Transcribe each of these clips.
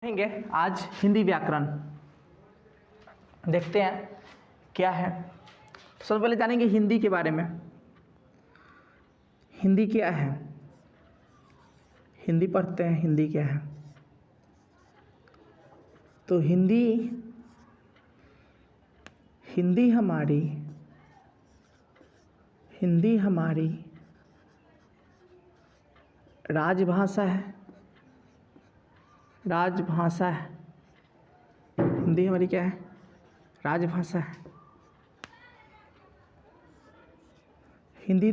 देखेंगे आज हिंदी व्याकरण। देखते हैं क्या है। सबसे पहले जानेंगे हिंदी के बारे में। हिंदी क्या है, हिंदी पढ़ते हैं। हिंदी क्या है तो हिंदी हमारी राजभाषा है। राजभाषा है। हिंदी हमारी क्या है? राजभाषा है। हिंदी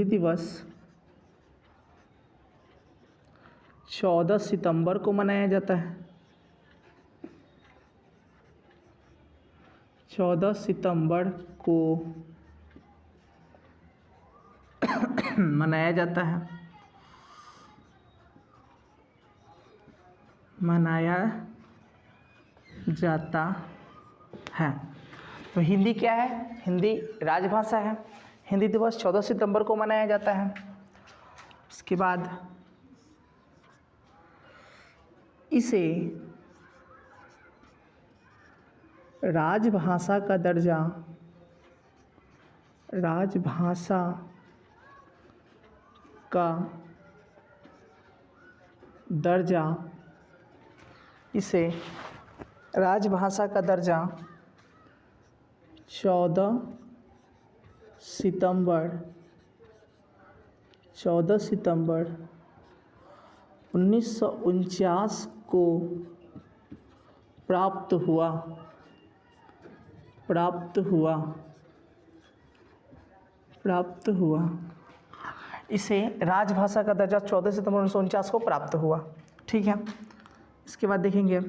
दिवस 14 सितंबर को मनाया जाता है। 14 सितंबर को मनाया जाता है। तो हिंदी क्या है? हिंदी राजभाषा है। हिंदी दिवस 14 सितंबर को मनाया जाता है। उसके बाद इसे राजभाषा का दर्जा इसे राजभाषा का दर्जा 14 सितंबर 1949 को प्राप्त हुआ। इसे राजभाषा का दर्जा 14 सितंबर 1949 को प्राप्त हुआ। ठीक है। इसके बाद देखेंगे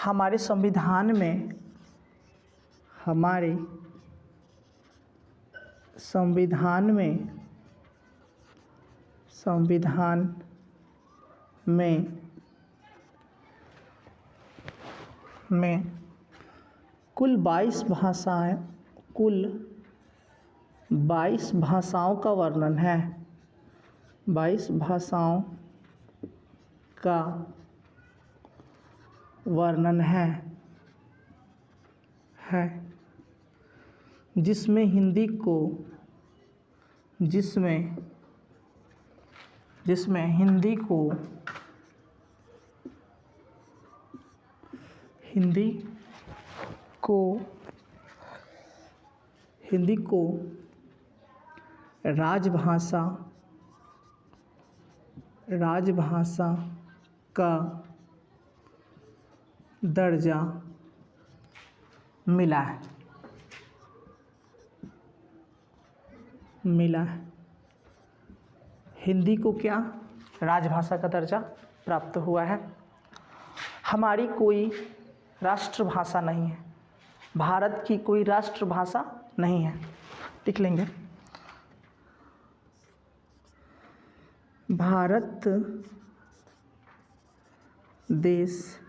हमारे संविधान में कुल 22 भाषाओं का वर्णन है। 22 भाषाओं का वर्णन है जिसमें हिंदी को राजभाषा का दर्जा मिला है। हिंदी को क्या? राजभाषा का दर्जा प्राप्त हुआ है। हमारी कोई राष्ट्रभाषा नहीं है। भारत की कोई राष्ट्रभाषा नहीं है। लिख लेंगे। भारत देश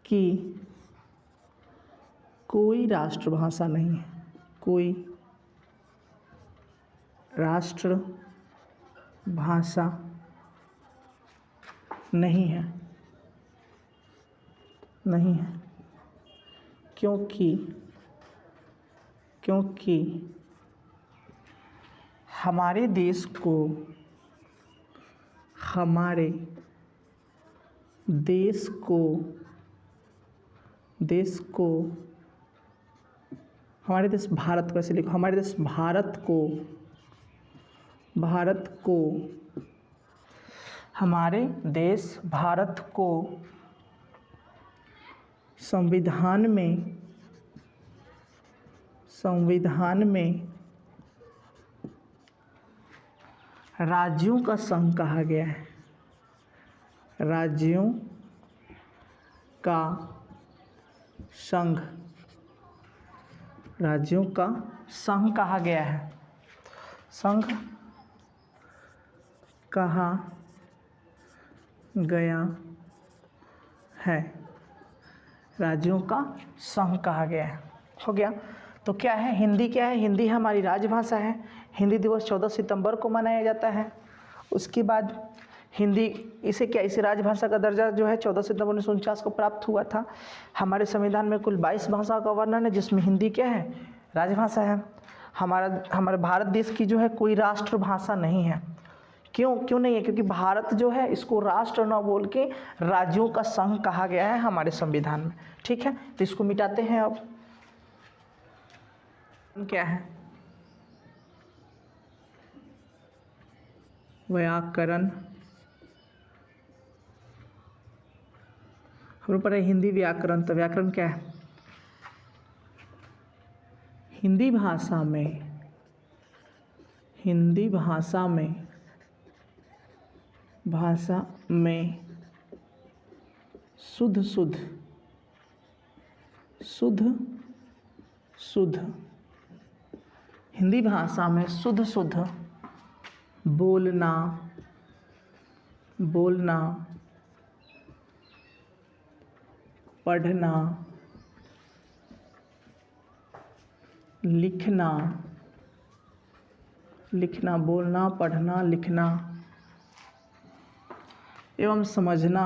की कोई राष्ट्रभाषा नहीं है। कोई राष्ट्रभाषा नहीं है। क्योंकि हमारे देश को हमारे देश भारत को ऐसे लिखो। हमारे देश भारत को संविधान में राज्यों का संघ कहा गया है। राज्यों का संघ कहा गया है। संघ कहा गया है। राज्यों का संघ कहा गया है। हो गया। तो क्या है हिंदी, क्या है हिंदी हमारी राजभाषा है। हिंदी दिवस 14 सितंबर को मनाया जाता है। उसके बाद हिंदी इसे क्या, इसे राजभाषा का दर्जा जो है 14 सितंबर 1949 को प्राप्त हुआ था। हमारे संविधान में कुल 22 भाषा का वर्णन है, जिसमें हिंदी क्या है, राजभाषा है। हमारे भारत देश की जो है कोई राष्ट्रभाषा नहीं है। क्यों नहीं है? क्योंकि भारत जो है इसको राष्ट्र न बोल के राज्यों का संघ कहा गया है हमारे संविधान में। ठीक है, तो इसको मिटाते हैं। अब क्या है, व्याकरण। हमारे ऊपर है हिंदी व्याकरण। तो व्याकरण क्या है? हिंदी भाषा में शुद्ध हिंदी भाषा में शुद्ध बोलना, पढ़ना, लिखना, बोलना, पढ़ना, लिखना एवं समझना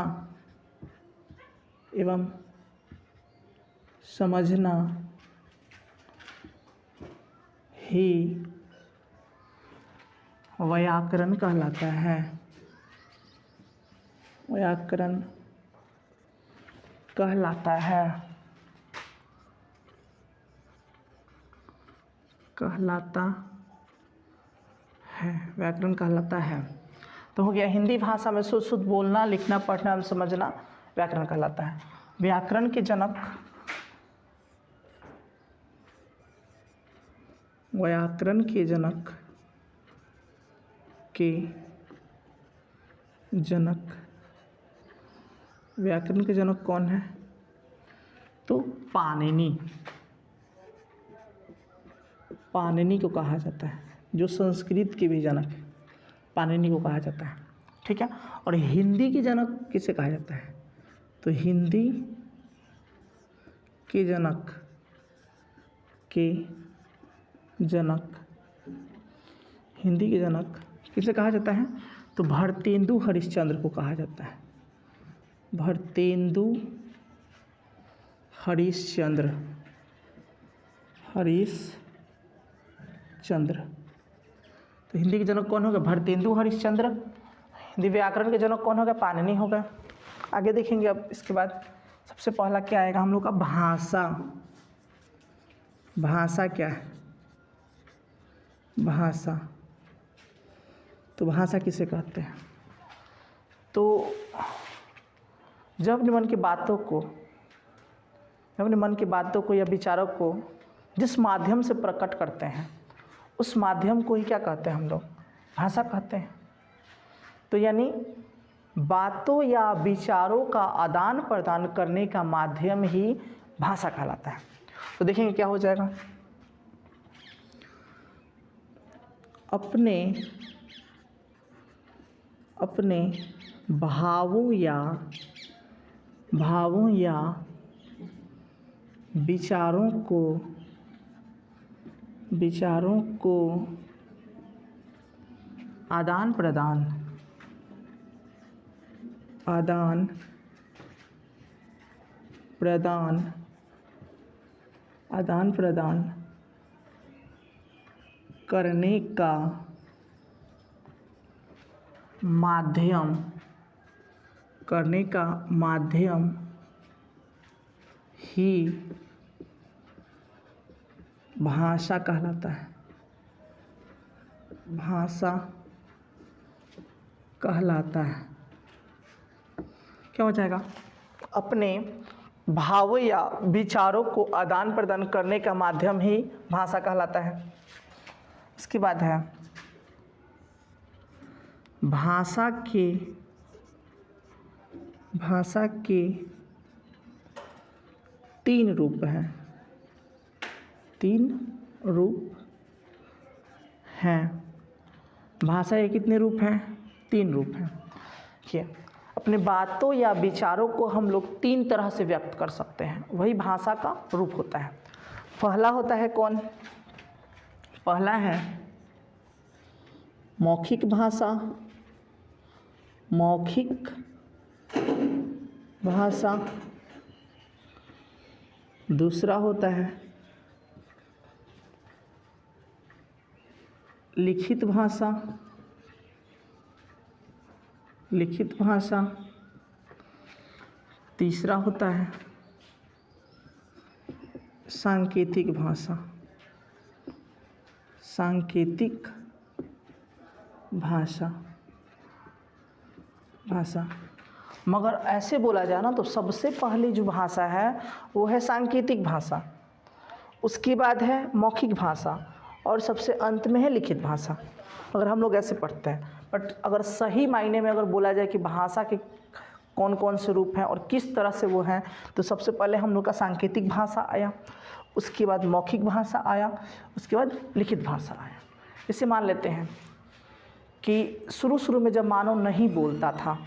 ही व्याकरण कहलाता है। व्याकरण कहलाता है। व्याकरण कहलाता है। तो हो गया हिंदी भाषा में शुद्ध बोलना, लिखना, पढ़ना एवं समझना व्याकरण कहलाता है। व्याकरण के जनक व्याकरण के जनक कौन है? तो पाणिनि को कहा जाता है, जो संस्कृत के भी जनक है, पाणिनि को कहा जाता है। ठीक है, और हिंदी के जनक किसे कहा जाता है? तो हिंदी के जनक किसे कहा जाता है? तो भारतेंदु हरिश्चंद्र को कहा जाता है। भारतेंदु हरिश्चंद्र। तो हिंदी के जनक कौन होगा? भारतेंदु हरिश्चंद्र। हिंदी व्याकरण के जनक कौन होगा? पाणिनि होगा। आगे देखेंगे। अब इसके बाद सबसे पहला क्या आएगा हम लोग का? भाषा। भाषा क्या है? भाषा, तो भाषा किसे कहते हैं? तो जब अपने मन की बातों को या विचारों को जिस माध्यम से प्रकट करते हैं, उस माध्यम को ही क्या कहते हैं हम लोग? भाषा कहते हैं। तो यानी बातों या विचारों का आदान प्रदान करने का माध्यम ही भाषा कहलाता है। तो देखेंगे क्या हो जाएगा। अपने भावों या विचारों को आदान प्रदान करने का माध्यम ही भाषा कहलाता है। भाषा कहलाता है। क्या हो जाएगा? अपने भावों या विचारों को आदान प्रदान करने का माध्यम ही भाषा कहलाता है। इसके बाद है भाषा के 3 रूप हैं। 3 रूप हैं। भाषा के कितने रूप हैं? 3 रूप हैं। देखिए, अपने बातों या विचारों को हम लोग 3 तरह से व्यक्त कर सकते हैं, वही भाषा का रूप होता है। पहला होता है कौन? पहला है मौखिक भाषा। मौखिक भाषा। दूसरा होता है लिखित भाषा। लिखित भाषा। तीसरा होता है सांकेतिक भाषा। सांकेतिक भाषा। मगर ऐसे बोला जाए ना तो सबसे पहली जो भाषा है वो है सांकेतिक भाषा, उसके बाद है मौखिक भाषा और सबसे अंत में है लिखित भाषा। अगर हम लोग ऐसे पढ़ते हैं, बट अगर सही मायने में अगर बोला जाए कि भाषा के कौन कौन से रूप हैं और किस तरह से वो हैं, तो सबसे पहले हम लोग का सांकेतिक भाषा आया, उसके बाद मौखिक भाषा आया, उसके बाद लिखित भाषा आया। इसे मान लेते हैं कि शुरू में जब मानव नहीं बोलता था,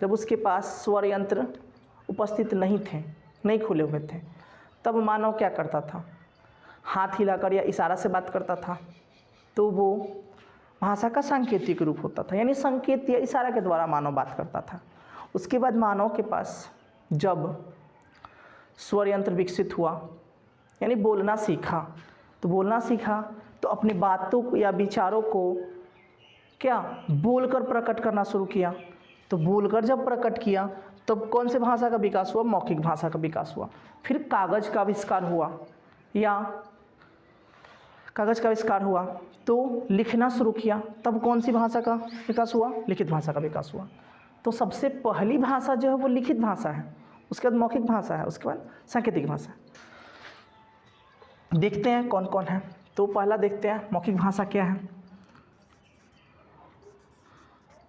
जब उसके पास स्वर यंत्र उपस्थित नहीं थे, नहीं खुले हुए थे, तब मानव क्या करता था? हाथ हिलाकर या इशारा से बात करता था। तो वो भाषा का सांकेतिक रूप होता था, यानी संकेत या इशारा के द्वारा मानव बात करता था। उसके बाद मानव के पास जब स्वर यंत्र विकसित हुआ, यानी बोलना सीखा, तो बोलना सीखा तो अपनी बातों को या विचारों को क्या बोलकर प्रकट करना शुरू किया। तो बोलकर जब प्रकट किया तब कौन से भाषा का विकास हुआ? मौखिक भाषा का विकास हुआ। फिर कागज़ का आविष्कार हुआ, या कागज़ का आविष्कार हुआ तो लिखना शुरू किया, तब कौन सी भाषा का विकास हुआ? लिखित भाषा का विकास हुआ। तो सबसे पहली भाषा जो है वो लिखित भाषा है, उसके बाद मौखिक भाषा है, उसके बाद सांकेतिक भाषा। देखते हैं कौन कौन है। तो पहला देखते हैं मौखिक भाषा क्या है।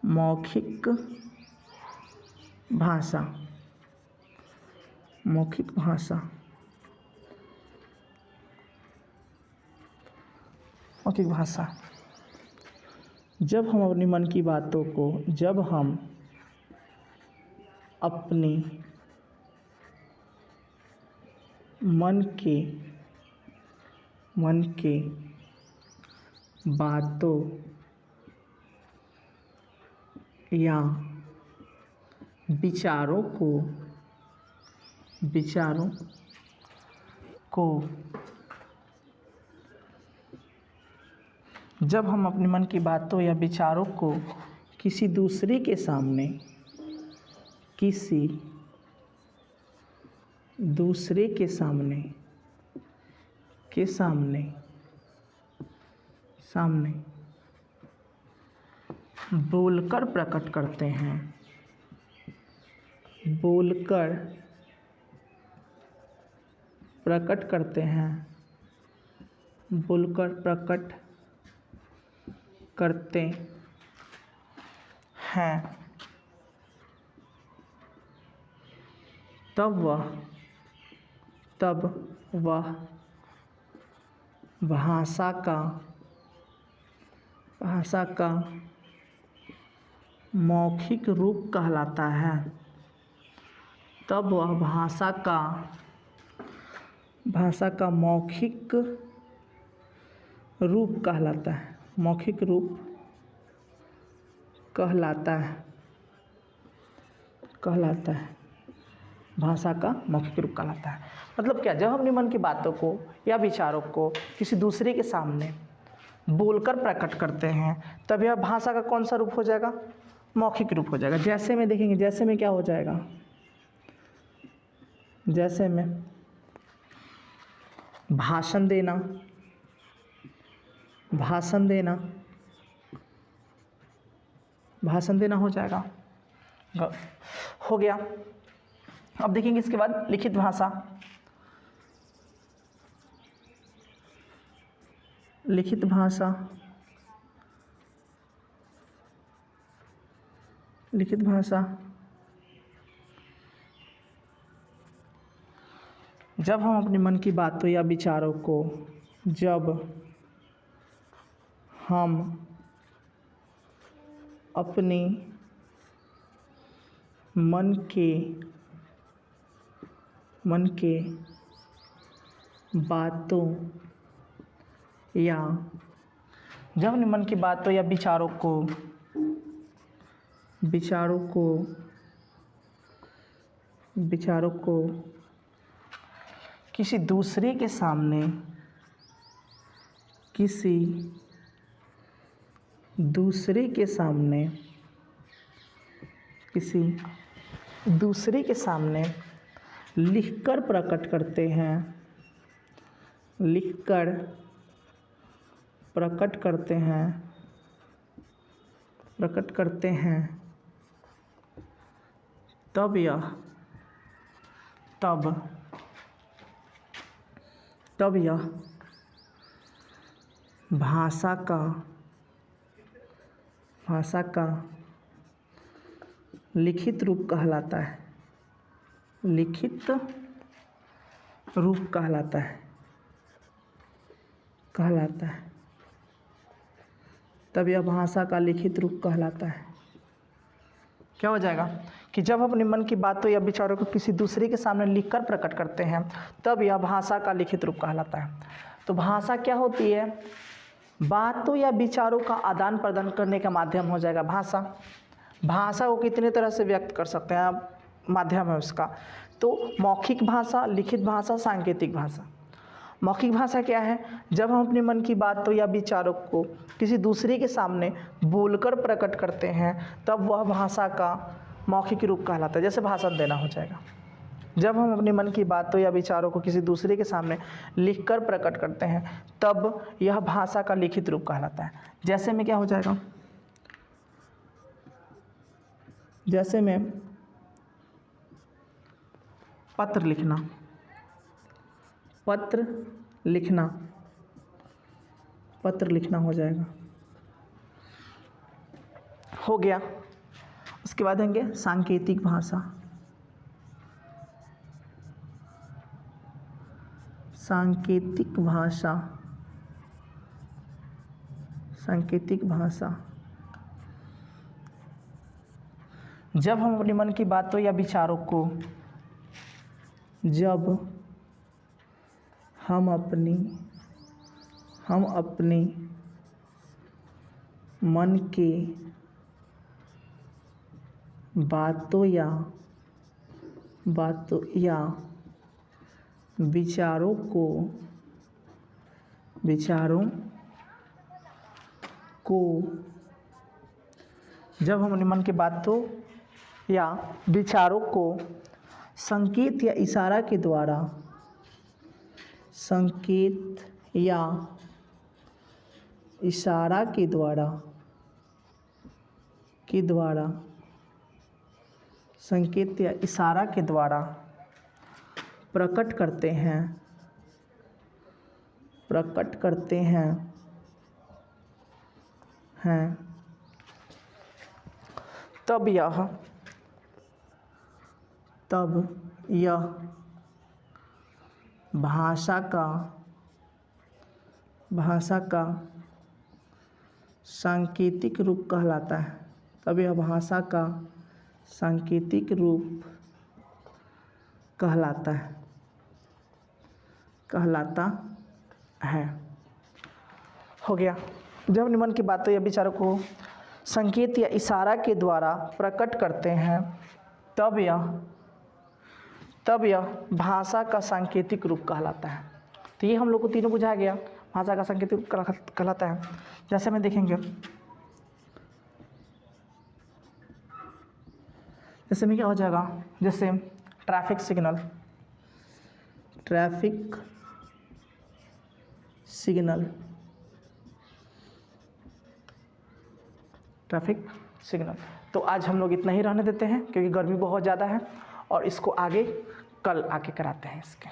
मौखिक भाषा। मौखिक भाषा। मौखिक भाषा, जब हम अपने मन की बातों को, जब हम अपनी मन के बातों या विचारों को जब हम अपने मन की बातों या विचारों को किसी दूसरे के सामने, किसी दूसरे के सामने बोलकर प्रकट करते हैं, बोलकर प्रकट करते हैं, बोलकर प्रकट करते हैं, तब वह भाषा का मौखिक रूप कहलाता है। तब वह भाषा का मौखिक रूप कहलाता है। मौखिक रूप कहलाता है। भाषा का मौखिक रूप कहलाता है। मतलब क्या? जब हम अपने मन की बातों को या विचारों को किसी दूसरे के सामने बोलकर प्रकट करते हैं, तब यह भाषा का कौन सा रूप हो जाएगा? मौखिक रूप हो जाएगा। जैसे में देखेंगे, जैसे में क्या हो जाएगा? जैसे में भाषण देना, भाषण देना हो जाएगा, हो गया। अब देखेंगे इसके बाद लिखित भाषा। लिखित भाषा। लिखित भाषा, जब हम अपने मन की बातों या विचारों को, जब हम अपने मन के बातों या जब अपने मन की बातों या विचारों को किसी दूसरे के सामने लिखकर प्रकट करते हैं तब यह भाषा का लिखित रूप कहलाता है। तब यह भाषा का लिखित रूप कहलाता है। क्या हो जाएगा कि जब हम अपने मन की बातों या विचारों को किसी दूसरे के सामने लिखकर प्रकट करते हैं तब यह भाषा का लिखित रूप कहलाता है। तो भाषा क्या होती है? बातों या विचारों का आदान प्रदान करने का माध्यम हो जाएगा भाषा को कितने तरह से व्यक्त कर सकते हैं आप, माध्यम है उसका। तो मौखिक भाषा, लिखित भाषा, सांकेतिक भाषा। मौखिक भाषा क्या है? जब हम अपने मन की बातों या विचारों को किसी दूसरे के सामने बोलकर प्रकट करते हैं तब वह भाषा का मौखिक रूप कहलाता है। जैसे भाषण देना हो जाएगा। जब हम अपने मन की बातों या विचारों को किसी दूसरे के सामने लिखकर प्रकट करते हैं तब यह भाषा का लिखित रूप कहलाता है। जैसे में क्या हो जाएगा? जैसे में पत्र लिखना हो जाएगा। हो गया। उसके बाद आएंगे सांकेतिक भाषा। सांकेतिक भाषा जब हम अपने मन की बातों या विचारों को हम अपने मन के बातों या विचारों को जब हम अपने मन की बातों या विचारों को संकेत या इशारा के द्वारा संकेत या इशारा के द्वारा प्रकट करते हैं तब यह भाषा का सांकेतिक रूप कहलाता है। तब यह भाषा का सांकेतिक रूप कहलाता है। हो गया। जब अपने मन की बातों या विचारों को संकेत या इशारा के द्वारा प्रकट करते हैं तब यह भाषा का सांकेतिक रूप कहलाता है। तो ये हम लोग को तीनों बुझा गया, भाषा का सांकेतिक रूप कहलाता है। जैसे में देखेंगे, जैसे में क्या हो जाएगा? जैसे ट्रैफिक सिग्नल तो आज हम लोग इतना ही रहने देते हैं क्योंकि गर्मी बहुत ज़्यादा है और इसको आगे कल आके कराते हैं इसके।